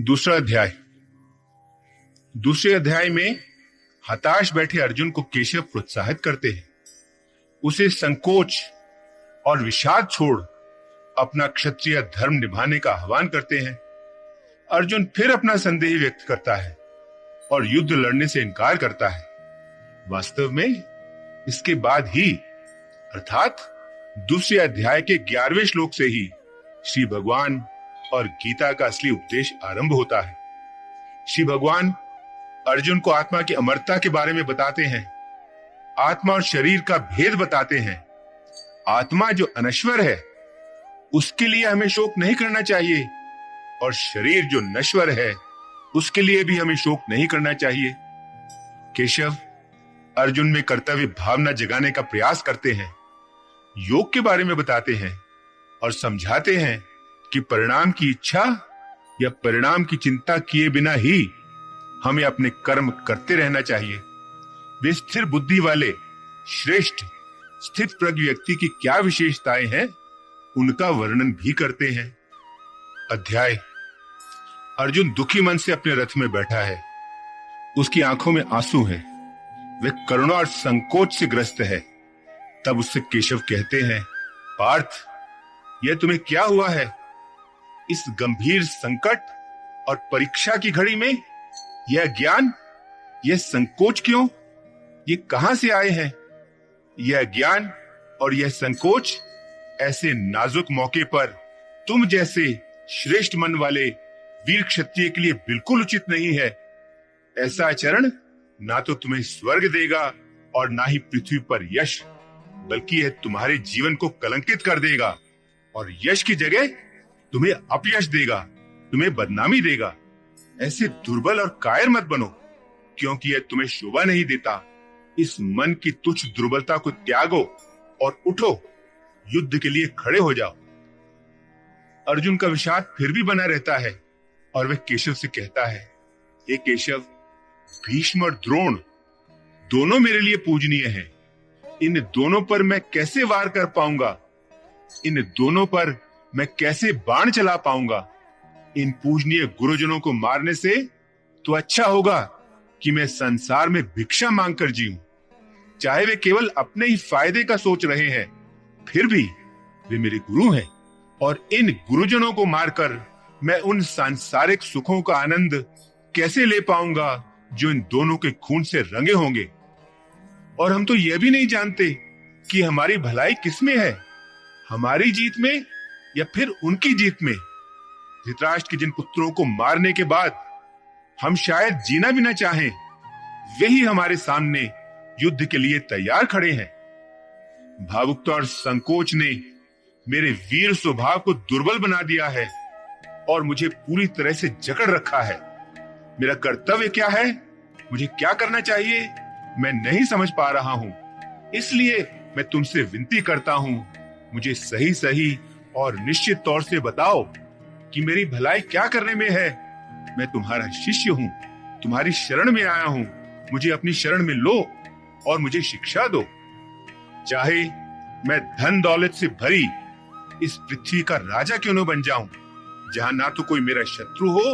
दूसरा अध्याय। दूसरे अध्याय में हताश बैठे अर्जुन को केशव प्रोत्साहित करते हैं, उसे संकोच और विषाद छोड़ अपना क्षत्रिय धर्म निभाने का आह्वान करते हैं। अर्जुन फिर अपना संदेह व्यक्त करता है और युद्ध लड़ने से इनकार करता है। वास्तव में इसके बाद ही अर्थात दूसरे अध्याय के 11वें श्लोक से ही श्री भगवान और गीता का असली उपदेश आरंभ होता है। श्री भगवान अर्जुन को आत्मा की अमरता के बारे में बताते हैं, आत्मा और शरीर का भेद बताते हैं। आत्मा जो अनश्वर है उसके लिए हमें शोक नहीं करना चाहिए और शरीर जो नश्वर है उसके लिए भी हमें शोक नहीं करना चाहिए। केशव अर्जुन में कर्तव्य भावना जगाने का प्रयास करते हैं, योग के बारे में बताते हैं और समझाते हैं कि परिणाम की इच्छा या परिणाम की चिंता किए बिना ही हमें अपने कर्म करते रहना चाहिए। वे स्थिर बुद्धि वाले श्रेष्ठ स्थित प्रज्ञ व्यक्ति की क्या विशेषताएं हैं उनका वर्णन भी करते हैं। अध्याय। अर्जुन दुखी मन से अपने रथ में बैठा है, उसकी आंखों में आंसू हैं, वह करुणा और संकोच से ग्रस्त है। तब उससे केशव कहते हैं, पार्थ, यह तुम्हें क्या हुआ है? इस गंभीर संकट और परीक्षा की घड़ी में यह ज्ञान, यह संकोच क्यों? ये कहां से आए हैं? यह ज्ञान और यह संकोच ऐसे नाजुक मौके पर तुम जैसे श्रेष्ठ मन वाले वीर क्षत्रिय के लिए बिल्कुल उचित नहीं है। ऐसा आचरण ना तो तुम्हें स्वर्ग देगा और ना ही पृथ्वी पर यश, बल्कि यह तुम्हारे जीवन को कलंकित कर देगा और यश की जगह तुम्हें अपयश देगा, तुम्हें बदनामी देगा। ऐसे दुर्बल और कायर मत बनो, क्योंकि यह तुम्हें शोभा नहीं देता। इस मन की तुच्छ दुर्बलता को त्यागो और उठो, युद्ध के लिए खड़े हो जाओ। अर्जुन का विषाद फिर भी बना रहता है और वह केशव से कहता है, हे केशव, भीष्म और द्रोण दोनों मेरे लिए पूजनीय हैं। इन दोनों पर मैं कैसे वार कर पाऊंगा? इन दोनों पर मैं कैसे बाण चला पाऊंगा? इन पूजनीय गुरुजनों को मारने से तो अच्छा होगा कि मैं संसार में भिक्षा मांगकर जीऊं। चाहे वे केवल अपने ही फायदे का सोच रहे हैं, फिर भी वे मेरे गुरु हैं और इन गुरुजनों को मारकर मैं उन सांसारिक सुखों का आनंद कैसे ले पाऊंगा जो इन दोनों के खून से रंगे होंगे। और हम तो यह भी नहीं जानते कि हमारी भलाई किसमें है, हमारी जीत में या फिर उनकी जीत में। धृतराष्ट्र के जिन पुत्रों को मारने के बाद हम शायद जीना भी न चाहें, वे ही हमारे सामने युद्ध के लिए तैयार खड़े हैं। भावुकता और संकोच ने मेरे वीर स्वभाव को दुर्बल बना दिया है और मुझे पूरी तरह से जकड़ रखा है। मेरा कर्तव्य क्या है, मुझे क्या करना चाहिए, मैं नहीं समझ पा रहा हूं। इसलिए मैं तुमसे विनती करता हूं, मुझे सही सही और निश्चित तौर से बताओ कि मेरी भलाई क्या करने में है। मैं तुम्हारा शिष्य हूं, तुम्हारी शरण में आया हूं, मुझे अपनी शरण में लो और मुझे शिक्षा दो। चाहे मैं धन दौलत से भरी इस पृथ्वी का राजा क्यों न बन जाऊं, जहां ना तो कोई मेरा शत्रु हो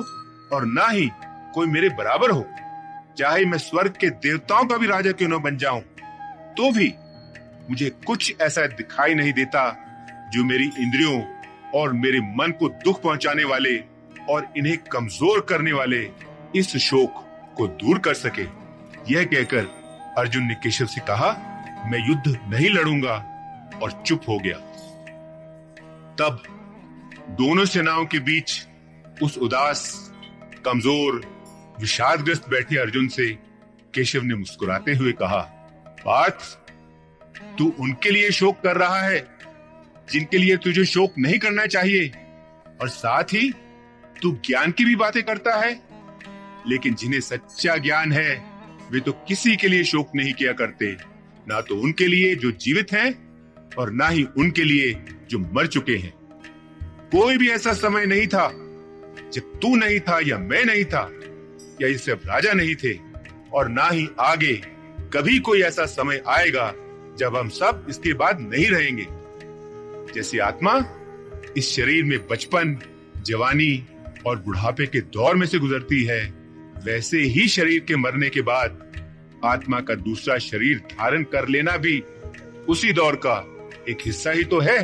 और ना ही कोई मेरे बराबर हो। चाहे मैं स्वर्ग के देवताओं का भी राजा क्यों न बन जाऊं, तो भी मुझे कुछ ऐसा दिखाई नहीं देता जो मेरी इंद्रियों और मेरे मन को दुख पहुंचाने वाले और इन्हें कमजोर करने वाले इस शोक को दूर कर सके। यह कहकर अर्जुन ने केशव से कहा, मैं युद्ध नहीं लड़ूंगा, और चुप हो गया। तब दोनों सेनाओं के बीच उस उदास, कमजोर, विषादग्रस्त बैठे अर्जुन से केशव ने मुस्कुराते हुए कहा, पार्थ, तू उनके लिए शोक कर रहा है जिनके लिए तुझे शोक नहीं करना चाहिए, और साथ ही तू ज्ञान की भी बातें करता है। लेकिन जिन्हें सच्चा ज्ञान है वे तो किसी के लिए शोक नहीं किया करते, ना तो उनके लिए जो जीवित हैं और ना ही उनके लिए जो मर चुके हैं। कोई भी ऐसा समय नहीं था जब तू नहीं था या मैं नहीं था या ये सब राजा नहीं थे, और ना ही आगे कभी कोई ऐसा समय आएगा जब हम सब इसके बाद नहीं रहेंगे। जैसे आत्मा इस शरीर में बचपन, जवानी और बुढ़ापे के दौर में से गुजरती है, वैसे ही शरीर के मरने के बाद आत्मा का दूसरा शरीर धारण कर लेना भी उसी दौर का एक हिस्सा ही तो है।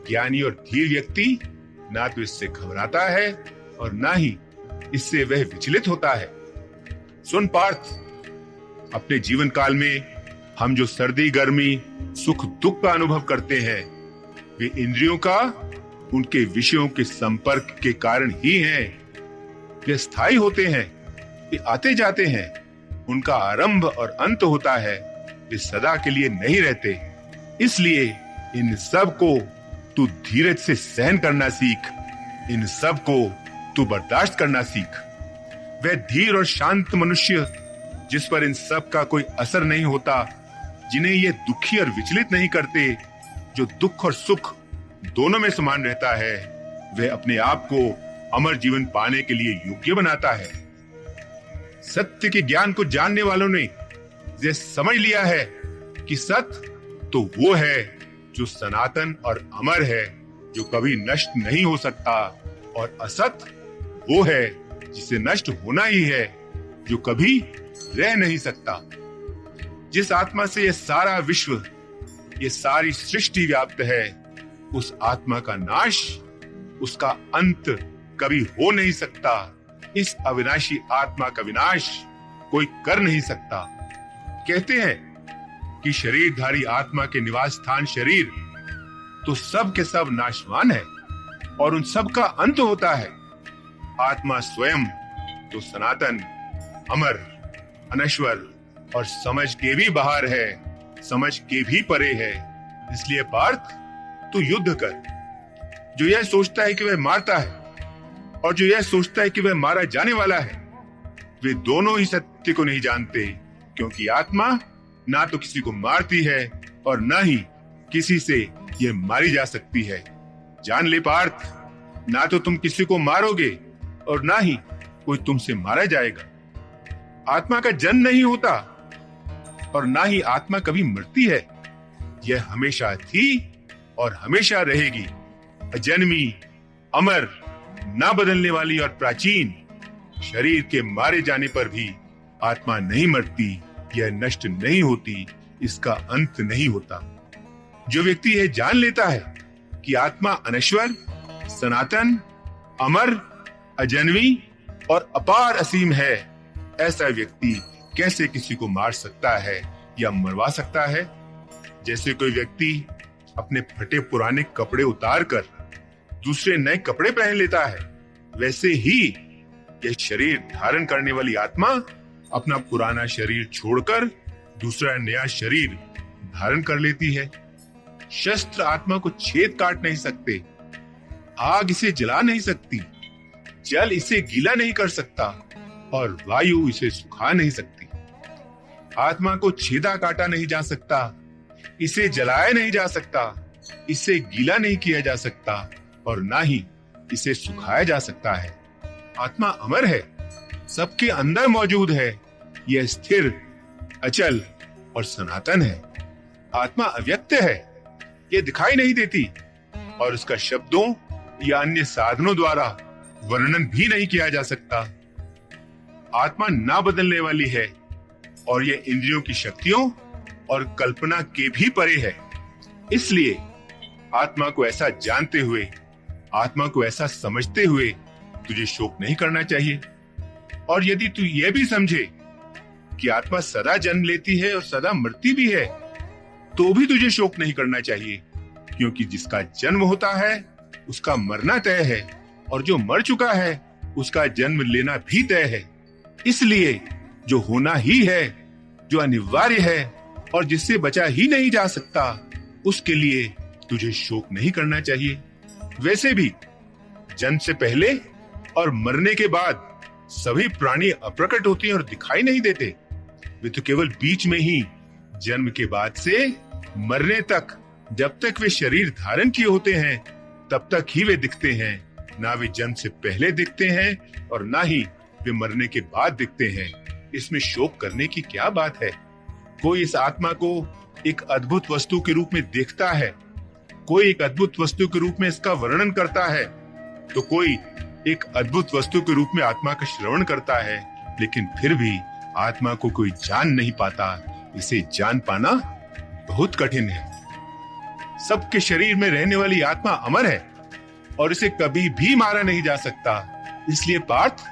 ज्ञानी और धीर व्यक्ति ना तो इससे घबराता है और ना ही इससे वह विचलित होता है। सुन पार्थ, अपने जीवन काल में हम जो सर्दी गर्मी सुख दुख का अनुभव करते हैं, वे इंद्रियों का उनके विषयों के संपर्क के कारण ही हैं। वे स्थायी होते हैं, वे आते जाते हैं, उनका आरंभ और अंत होता है, वे सदा के लिए नहीं रहते। इसलिए इन सब को तू धीरज से सहन करना सीख, इन सब को तू बर्दाश्त करना सीख। वह धीर और शांत मनुष्य जिस पर इन सब का कोई असर नहीं होता, जिन्हें ये दुखी और विचलित नहीं करते, जो दुख और सुख दोनों में समान रहता है, वह अपने आप को अमर जीवन पाने के लिए योग्य बनाता है। सत्य के ज्ञान को जानने वालों ने यह समझ लिया है कि सत्य तो वो है जो सनातन और अमर है, जो कभी नष्ट नहीं हो सकता, और असत वो है जिसे नष्ट होना ही है, जो कभी रह नहीं सकता। जिस आत्मा से यह सारा विश्व, ये सारी सृष्टि व्याप्त है, उस आत्मा का नाश, उसका अंत कभी हो नहीं सकता। इस अविनाशी आत्मा का विनाश कोई कर नहीं सकता। कहते हैं कि शरीरधारी आत्मा के निवास स्थान शरीर तो सब के सब नाशवान है और उन सब का अंत होता है। आत्मा स्वयं तो सनातन, अमर, अनश्वर और समझ के भी बाहर है, समझ के भी परे है। इसलिए पार्थ, तू युद्ध कर। जो यह सोचता है कि वह मारता है और जो यह सोचता है कि वह मारा जाने वाला है, वे दोनों ही सत्य को नहीं जानते, क्योंकि आत्मा ना तो किसी को मारती है और ना ही किसी से यह मारी जा सकती है। जान ले पार्थ, ना तो तुम किसी को मारोगे और ना ही कोई तुमसे मारा जाएगा। आत्मा का जन्म नहीं होता और ना ही आत्मा कभी मरती है। यह हमेशा थी और हमेशा रहेगी, अजन्मी, अमर, ना बदलने वाली और प्राचीन। शरीर के मारे जाने पर भी आत्मा नहीं मरती, यह नष्ट नहीं होती, इसका अंत नहीं होता। जो व्यक्ति यह जान लेता है कि आत्मा अनश्वर, सनातन, अमर, अजन्मी और अपार असीम है, ऐसा व्यक्ति कैसे किसी को मार सकता है या मरवा सकता है? जैसे कोई व्यक्ति अपने फटे पुराने कपड़े उतारकर दूसरे नए कपड़े पहन लेता है, वैसे ही यह शरीर धारण करने वाली आत्मा अपना पुराना शरीर छोड़कर दूसरा नया शरीर धारण कर लेती है। शस्त्र आत्मा को छेद काट नहीं सकते, आग इसे जला नहीं सकती, जल इसे गीला नहीं कर सकता और वायु इसे सुखा नहीं सकती। आत्मा को छेदा काटा नहीं जा सकता, इसे जलाया नहीं जा सकता, इसे गीला नहीं किया जा सकता और ना ही इसे सुखाया जा सकता है। आत्मा अमर है, सबके अंदर मौजूद है, यह स्थिर, अचल और सनातन है। आत्मा अव्यक्त है, यह दिखाई नहीं देती और उसका शब्दों या अन्य साधनों द्वारा वर्णन भी नहीं किया जा सकता। आत्मा ना बदलने वाली है और यह इंद्रियों की शक्तियों और कल्पना के भी परे है। इसलिए आत्मा को ऐसा जानते हुए, आत्मा को ऐसा समझते हुए तुझे शोक नहीं करना चाहिए। और यदि तू यह भी समझे कि आत्मा सदा जन्म लेती है और सदा मरती भी है, तो भी तुझे शोक नहीं करना चाहिए, क्योंकि जिसका जन्म होता है उसका मरना तय है और जो मर चुका है उसका जन्म लेना भी तय है। इसलिए जो होना ही है, जो अनिवार्य है और जिससे बचा ही नहीं जा सकता, उसके लिए तुझे शोक नहीं करना चाहिए। वैसे भी जन्म से पहले और मरने के बाद सभी प्राणी अप्रकट होते हैं और दिखाई नहीं देते। वे तो केवल बीच में ही, जन्म के बाद से मरने तक, जब तक वे शरीर धारण किए होते हैं तब तक ही वे दिखते हैं। ना वे जन्म से पहले दिखते हैं और ना ही वे मरने के बाद दिखते हैं। इसमें शोक करने की क्या बात है? कोई इस आत्मा को एक अद्भुत वस्तु के रूप में देखता है, कोई एक अद्भुत वस्तु के रूप में इसका वर्णन करता है, तो कोई एक अद्भुत वस्तु के रूप में आत्मा का श्रवण करता है, लेकिन फिर भी आत्मा को कोई जान नहीं पाता। इसे जान पाना बहुत कठिन है। सबके शरीर में रहने वाली आत्मा अमर है और इसे कभी भी मारा नहीं जा सकता। इसलिए पार्थ,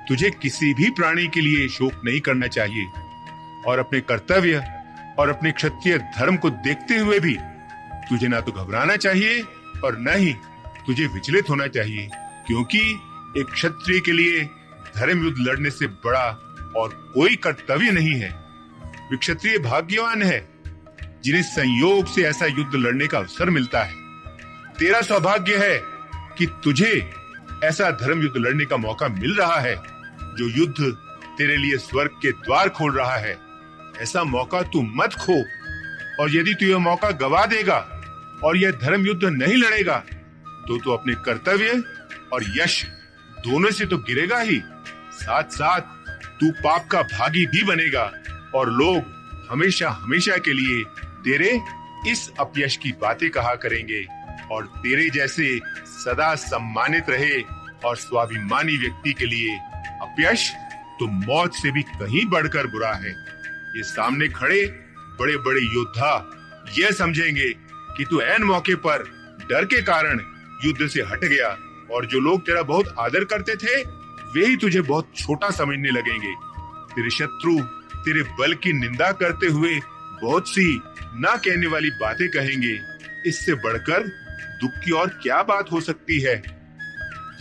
तुझे किसी भी प्राणी के लिए शोक नहीं करना चाहिए और अपने कर्तव्य और अपने क्षत्रिय धर्म को देखते हुए भी तुझे ना तो घबराना चाहिए और न ही तुझे विचलित होना चाहिए, क्योंकि एक क्षत्रिय के लिए धर्म युद्ध लड़ने से बड़ा और कोई कर्तव्य नहीं है। वे क्षत्रिय भाग्यवान है जिन्हें संयोग से ऐसा युद्ध लड़ने का अवसर मिलता है। तेरा सौभाग्य है कि तुझे ऐसा धर्म युद्ध लड़ने का मौका मिल रहा है, जो युद्ध तेरे लिए स्वर्ग के द्वार खोल रहा है। ऐसा मौका तू मत खो, और यदि तू यह मौका गवा देगा और यह धर्म युद्ध नहीं लड़ेगा तो तू अपने कर्तव्य और यश दोनों से तो गिरेगा ही, साथ साथ तू पाप का भागी भी बनेगा और लोग हमेशा हमेशा के लिए तेरे इस अपयश की बातें कहा करेंगे। और तेरे जैसे सदा सम्मानित रहे और स्वाभिमानी व्यक्ति के लिए अपयश तो मौत से भी कहीं बढ़कर बुरा है। ये सामने खड़े बड़े बड़े योद्धा यह समझेंगे कि तू ऐन मौके पर डर के कारण युद्ध से हट गया, और जो लोग तेरा बहुत आदर करते थे वे ही तुझे बहुत छोटा समझने लगेंगे। तेरे शत्रु तेरे बल की निंदा करते हुए बहुत सी ना कहने वाली बातें कहेंगे। इससे बढ़कर दुख की और क्या बात हो सकती है।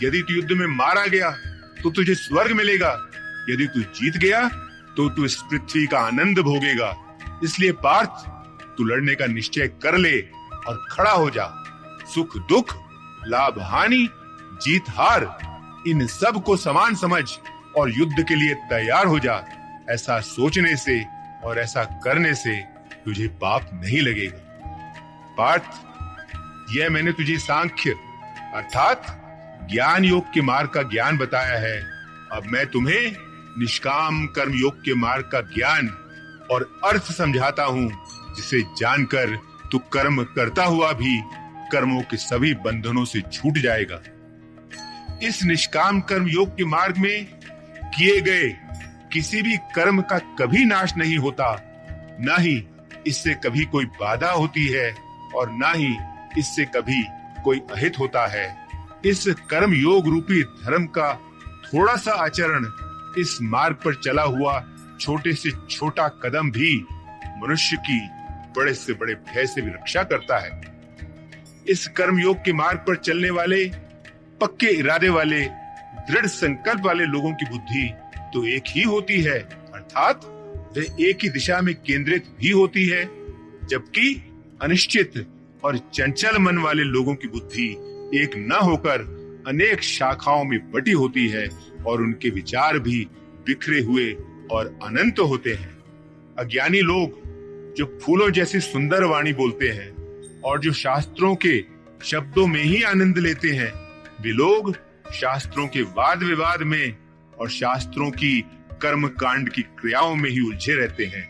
यदि तू युद्ध में मारा गया तो तुझे स्वर्ग मिलेगा, यदि तू जीत गया तो तू इस पृथ्वी का आनंद भोगेगा। इसलिए पार्थ, तू लड़ने का निश्चय कर ले और खड़ा हो जा। सुख दुख, लाभ हानि, जीत हार, इन सब को समान समझ और युद्ध के लिए तैयार हो जा। ऐसा सोचने से और ऐसा करने से तुझे पाप नहीं लगेगा। पार्थ, यह मैंने तुझे सांख्य अर्थात ज्ञान योग के मार्ग का ज्ञान बताया है। अब मैं तुम्हें निष्काम कर्म योग के मार्ग का ज्ञान और अर्थ समझाता हूँ, जिसे जानकर तू कर्म करता हुआ भी कर्मों के सभी बंधनों से छूट जाएगा। इस निष्काम कर्म योग के मार्ग में किए गए किसी भी कर्म का कभी नाश नहीं होता, ना ही इससे कभी कोई बाधा होती है और ना ही इससे कभी कोई अहित होता है। इस कर्म योग रूपी धर्म का थोड़ा सा आचरण, इस मार्ग पर चला हुआ छोटे से छोटा कदम भी मनुष्य की बड़े से बड़े भय से भी रक्षा करता है। इस कर्म योग के मार्ग पर चलने वाले, पक्के इरादे वाले, दृढ़ संकल्प वाले लोगों की बुद्धि तो एक ही होती है, अर्थात वह एक ही दिशा में केंद्रित भी होती है, जबकि अनिश्चित और चंचल मन वाले लोगों की बुद्धि एक न होकर अनेक शाखाओं में बटी होती है और उनके विचार भी बिखरे हुए और अनंत होते हैं। अज्ञानी लोग जो फूलों जैसी सुंदर वाणी बोलते हैं और जो शास्त्रों के शब्दों में ही आनंद लेते हैं, वे लोग शास्त्रों के वाद विवाद में और शास्त्रों की कर्म कांड की क्रियाओं में ही उलझे रहते हैं,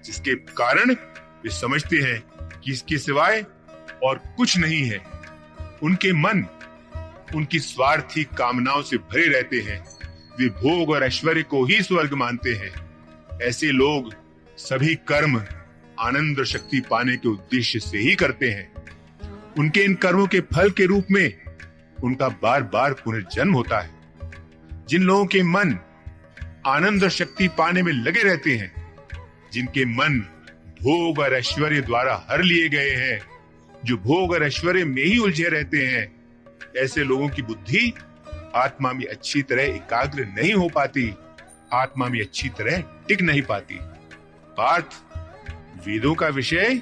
जिसके कारण वे समझते हैं कि इसके सिवाय और कुछ नहीं है। उनके मन उनकी स्वार्थी कामनाओं से भरे रहते हैं। वे भोग और ऐश्वर्य को ही स्वर्ग मानते हैं। ऐसे लोग सभी कर्म आनंद और शक्ति पाने के उद्देश्य से ही करते हैं। उनके इन कर्मों के फल के रूप में उनका बार बार पुनर्जन्म होता है। जिन लोगों के मन आनंद और शक्ति पाने में लगे रहते हैं, जिनके मन भोग और ऐश्वर्य द्वारा हर लिए गए हैं, जो भोग और ऐश्वर्य में ही उलझे रहते हैं, ऐसे लोगों की बुद्धि आत्मा में अच्छी तरह एकाग्र नहीं हो पाती, आत्मा में अच्छी तरह टिक नहीं पाती। पार्थ, वेदों का विषय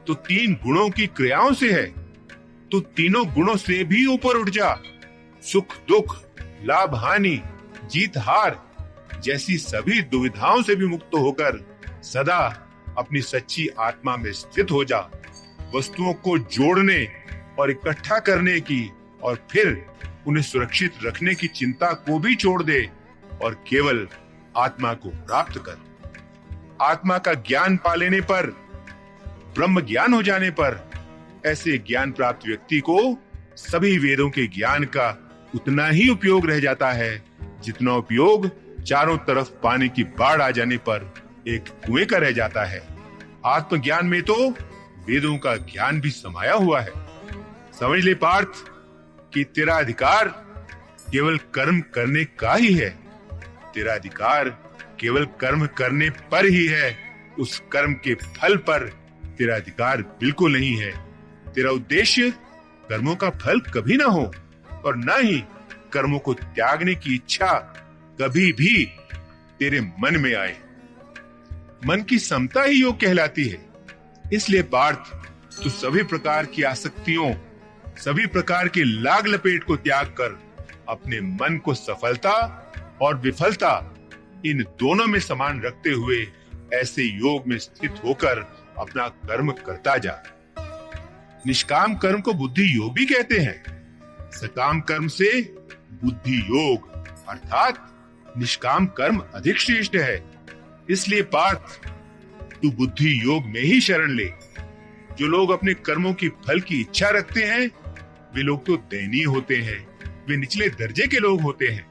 तो 3 गुणों की क्रियाओं से है। तो तीनों गुणों से भी ऊपर उठ जा। सुख दुख, लाभ हानि, जीत हार जैसी सभी दुविधाओं से भी मुक्त होकर सदा अपनी सच्ची आत्मा में स्थित हो जा। वस्तुओं को जोड़ने और इकट्ठा करने की और फिर उन्हें सुरक्षित रखने की चिंता को भी छोड़ दे और केवल आत्मा को प्राप्त कर। आत्मा का ज्ञान पा लेने पर, ब्रह्म ज्ञान हो जाने पर, ऐसे ज्ञान प्राप्त व्यक्ति को सभी वेदों के ज्ञान का उतना ही उपयोग रह जाता है जितना उपयोग चारों तरफ पानी की बाढ़ आ जाने पर एक कुएं का रह जाता है। आत्मज्ञान में तो वेदों का ज्ञान भी समाया हुआ है। समझ ले पार्थ कि तेरा अधिकार केवल कर्म करने का ही है। तेरा अधिकार केवल कर्म करने पर ही है। उस कर्म के फल पर तेरा अधिकार बिल्कुल नहीं है। तेरा उद्देश्य कर्मों का फल कभी ना हो और ना ही कर्मों को त्यागने की इच्छा कभी भी तेरे मन में आए। मन की समता ही योग कहलाती है। इसलिए पार्थ, तू सभी प्रकार की आसक्तियों, सभी प्रकार के लाग लपेट को त्याग कर अपने मन को सफलता और विफलता इन दोनों में समान रखते हुए ऐसे योग में स्थित होकर अपना कर्म करता जा। निष्काम कर्म को बुद्धि योग भी कहते हैं। सकाम कर्म से बुद्धि योग अर्थात निष्काम कर्म अधिक श्रेष्ठ है। इसलिए पार्थ, तू बुद्धि योग में ही शरण ले। जो लोग अपने कर्मों की फल की इच्छा रखते हैं वे लोग तो दयनीय होते हैं, वे निचले दर्जे के लोग होते हैं।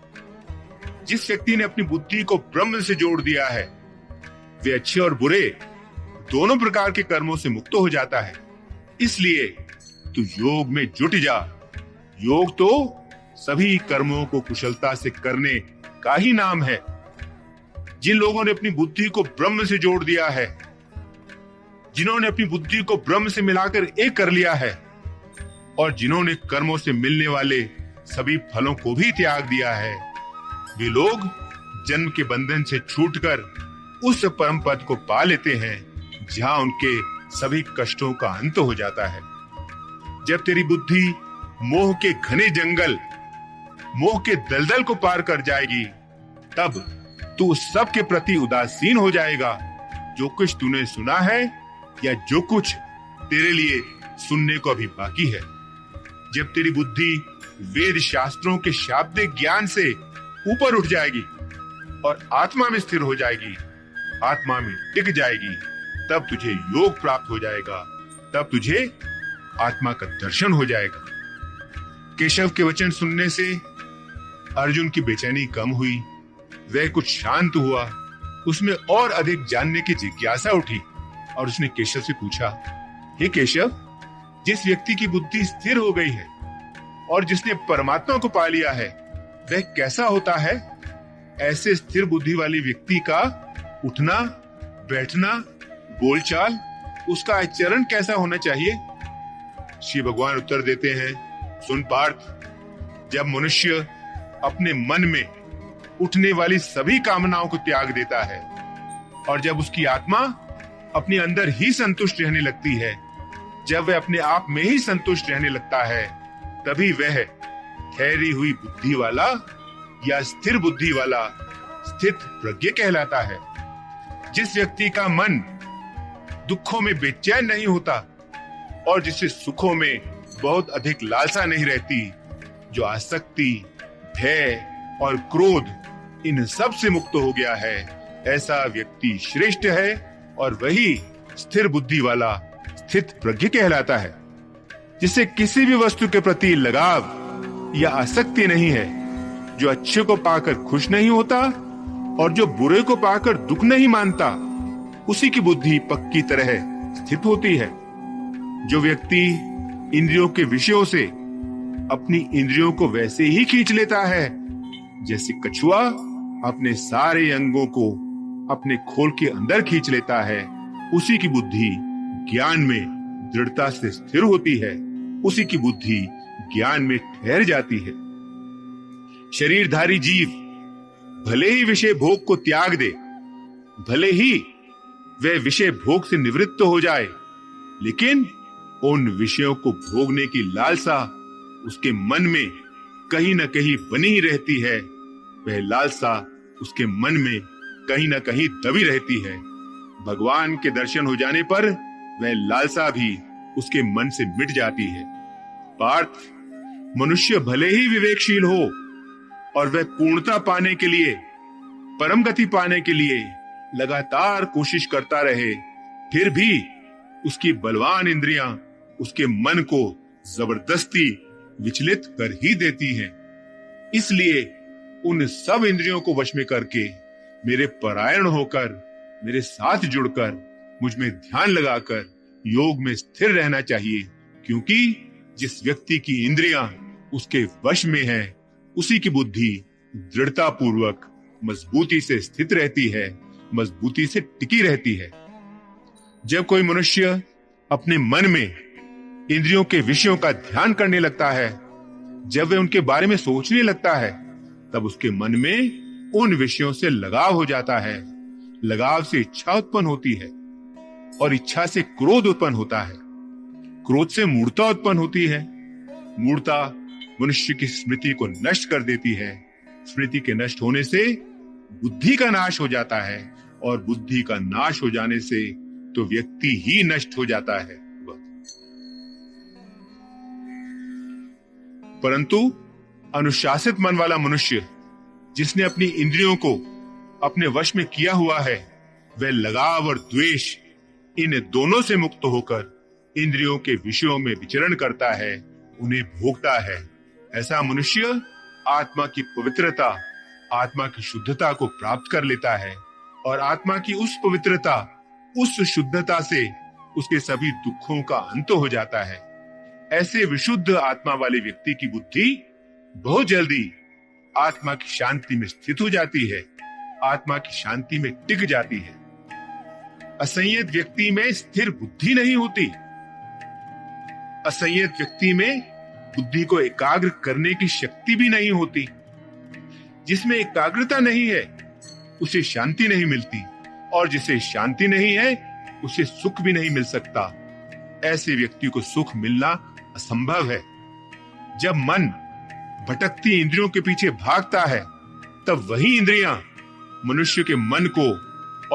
जिस व्यक्ति ने अपनी बुद्धि को ब्रह्म से जोड़ दिया है वे अच्छे और बुरे दोनों प्रकार के कर्मों से मुक्त हो जाता है। इसलिए तू योग में जुट जा। योग तो सभी कर्मों को कुशलता से करने का ही नाम है। जिन लोगों ने अपनी बुद्धि को ब्रह्म से जोड़ दिया है, जिन्होंने अपनी बुद्धि को ब्रह्म से मिलाकर एक कर लिया है और जिन्होंने कर्मों से मिलने वाले सभी फलों को भी त्याग दिया है, वे लोग जन्म के बंधन से छूटकर उस परम पद को पा लेते हैं जहां उनके सभी कष्टों का अंत हो जाता है। जब तेरी बुद्धि मोह के घने जंगल, मोह के दलदल को पार कर जाएगी, तब तू उस सब के प्रति उदासीन हो जाएगा जो कुछ तूने सुना है या जो कुछ तेरे लिए सुनने को अभी बाकी है। जब तेरी बुद्धि वेद शास्त्रों के शाब्दिक ज्ञान से ऊपर उठ जाएगी और आत्मा में स्थिर हो जाएगी, आत्मा में टिक जाएगी, तब तुझे योग प्राप्त हो जाएगा। तब तुझे आत्मा का दर्शन हो जाएगा। केशव के वचन सुनने से अर्जुन की बेचैनी कम हुई, वह कुछ शांत हुआ। उसमें और अधिक जानने की जिज्ञासा उठी और उसने केशव से पूछा, हे केशव, जिस व्यक्ति की बुद्धि स्थिर हो गई है और जिसने परमात्मा को पा लिया है, वह कैसा होता है? ऐसे स्थिर बुद्धि वाली व्यक्ति का उठना, बैठना, बोलचाल, उसका आचरण कैसा होना चाहिए? श्री भगवान उत्तर देते हैं, सुन पार्थ, जब मनुष्य अपने मन में उठने वाली सभी कामनाओं को त्याग देता है और जब उसकी आत्मा अपने अंदर ही संतुष्ट रहने लगती है, जब वह अपने आप में ही संतुष्ट रहने लगता है, तभी वह ठहरी हुई बुद्धि वाला या स्थिर बुद्धि वाला स्थित प्रज्ञ कहलाता है। जिस व्यक्ति का मन दुखों में बेचैन नहीं होता और जिसे सुखों में बहुत अधिक लालसा नहीं रहती, जो आसक्ति, भय और क्रोध इन सब से मुक्त हो गया है, ऐसा व्यक्ति श्रेष्ठ है और वही स्थिर बुद्धि वाला स्थित प्रज्ञ कहलाता है। जिसे किसी भी वस्तु के प्रति लगाव या आसक्ति नहीं है, जो अच्छे को पाकर खुश नहीं होता और जो बुरे को पाकर दुख नहीं मानता, उसी की बुद्धि पक्की तरह स्थित होती है। जो व्यक्ति इंद्रियों के विषयों से अपनी इंद्रियों को वैसे ही खींच लेता है जैसे कछुआ अपने सारे अंगों को अपने खोल के अंदर खींच लेता है, उसी की बुद्धि ज्ञान में दृढ़ता से स्थिर होती है, उसी की बुद्धि ज्ञान में ठहर जाती है। शरीरधारी जीव भले ही विषय भोग को त्याग दे, भले ही वह विषय भोग से निवृत्त हो जाए, लेकिन उन विषयों को भोगने की लालसा उसके मन में कहीं न कहीं बनी ही रहती है। वह लालसा उसके मन में कहीं न कहीं दबी रहती है। भगवान के दर्शन हो जाने पर वह लालसा भी उसके मन से मिट जाती है। पार्थ, मनुष्य भले ही विवेकशील हो और वह पूर्णता पाने के लिए, परम गति पाने के लिए लगातार कोशिश करता रहे, फिर भी उसकी बलवान इंद्रियां उसके मन को जबरदस्ती विचलित कर ही देती हैं। इसलिए उन सब इंद्रियों को वश में करके मेरे परायण होकर, मेरे साथ जुड़कर, मुझ में ध्यान लगाकर योग में स्थिर रहना चाहिए, क्योंकि जिस व्यक्ति की इंद्रियां उसके वश में है, उसी की बुद्धि दृढ़ता पूर्वक मजबूती से स्थित रहती है, मजबूती से टिकी रहती है। जब कोई मनुष्य अपने मन में इंद्रियों के विषयों का ध्यान करने लगता है, जब वह उनके बारे में सोचने लगता है, तब उसके मन में उन विषयों से लगाव हो जाता है। लगाव से इच्छा उत्पन्न होती है और इच्छा से क्रोध उत्पन्न होता है। क्रोध से मूढ़ता उत्पन्न होती है। मूढ़ता मनुष्य की स्मृति को नष्ट कर देती है। स्मृति के नष्ट होने से बुद्धि का नाश हो जाता है, और बुद्धि का नाश हो जाने से तो व्यक्ति ही नष्ट हो जाता है। परंतु अनुशासित मन वाला मनुष्य, जिसने अपनी इंद्रियों को अपने वश में किया हुआ है, वह लगाव और द्वेष इन दोनों से मुक्त होकर इंद्रियों के विषयों में विचरण करता है, उन्हें भोगता है। ऐसा मनुष्य आत्मा की पवित्रता, आत्मा की शुद्धता को प्राप्त कर लेता है, और आत्मा की उस पवित्रता, उस शुद्धता से उसके सभी दुखों का अंत हो जाता है। ऐसे विशुद्ध आत्मा वाले व्यक्ति की बुद्धि बहुत जल्दी आत्मा की शांति में स्थित हो जाती है, आत्मा की शांति में टिक जाती है। असंयत व्यक्ति में स्थिर बुद्धि नहीं होती। असंयत व्यक्ति में बुद्धि को एकाग्र करने की शक्ति भी नहीं होती। जिसमें एकाग्रता नहीं है, उसे शांति नहीं मिलती, और जिसे शांति नहीं है, उसे सुख भी नहीं मिल सकता। ऐसे व्यक्ति को सुख मिलना असंभव है। जब मन भटकती इंद्रियों के पीछे भागता है, तब वही इंद्रियां मनुष्य के मन को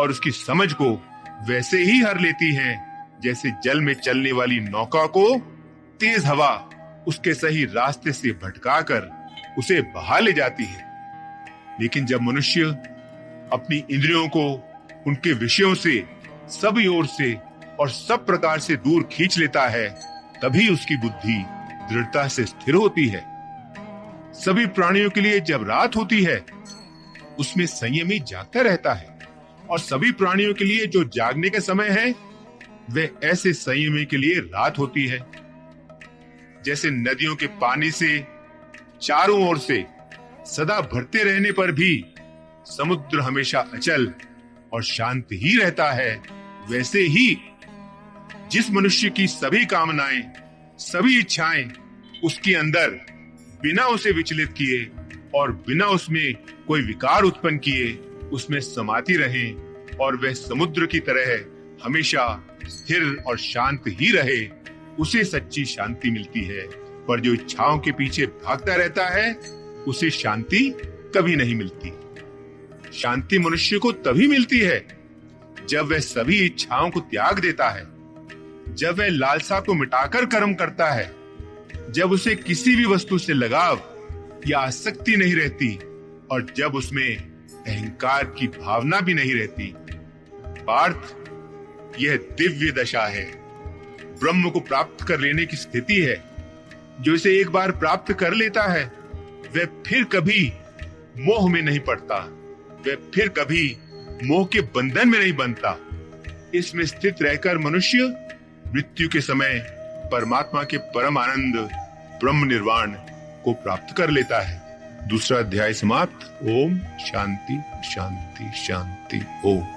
और उसकी समझ को वैसे ही हर लेती हैं, जैसे जल में चलने वाली नौका को तेज हवा उसके सही रास्ते से भटकाकर उसे बहा ले जाती है। लेकिन जब मनुष्य अपनी इंद्रियों को उनके विषयों से सभी ओर से और सब प्रकार से दूर खींच लेता है, तभी उसकी बुद्धि दृढ़ता से स्थिर होती है। सभी प्राणियों के लिए जब रात होती है, उसमें संयमी जागता रहता है, और सभी प्राणियों के लिए जो जागने का समय है, वह ऐसे संयमी के लिए रात होती है। जैसे नदियों के पानी से चारों ओर से सदा भरते रहने पर भी समुद्र हमेशा अचल और शांत ही रहता है, वैसे ही जिस मनुष्य की सभी कामनाएं, सभी इच्छाएं उसके अंदर बिना उसे विचलित किए और बिना उसमें कोई विकार उत्पन्न किए उसमें समाती रहे, और वह समुद्र की तरह हमेशा स्थिर और शांत ही रहे, उसे सच्ची शांति मिलती है। पर जो इच्छाओं के पीछे भागता रहता है, उसे शांति कभी नहीं मिलती। शांति मनुष्य को तभी मिलती है जब वह सभी इच्छाओं को त्याग देता है, जब वह लालसा को मिटाकर कर्म करता है, जब उसे किसी भी वस्तु से लगाव या आसक्ति नहीं रहती, और जब उसमें अहंकार की भावना भी नहीं रहती। पार्थ, यह दिव्य दशा है, ब्रह्म को प्राप्त कर लेने की स्थिति है। जो इसे एक बार प्राप्त कर लेता है, वह फिर कभी मोह में नहीं पड़ता, वह फिर कभी मोह के बंधन में नहीं बनता। इसमें स्थित रहकर मनुष्य मृत्यु के समय परमात्मा के परम आनंद ब्रह्म निर्वाण को प्राप्त कर लेता है। दूसरा अध्याय समाप्त। ओम शांति शांति शांति। ओम।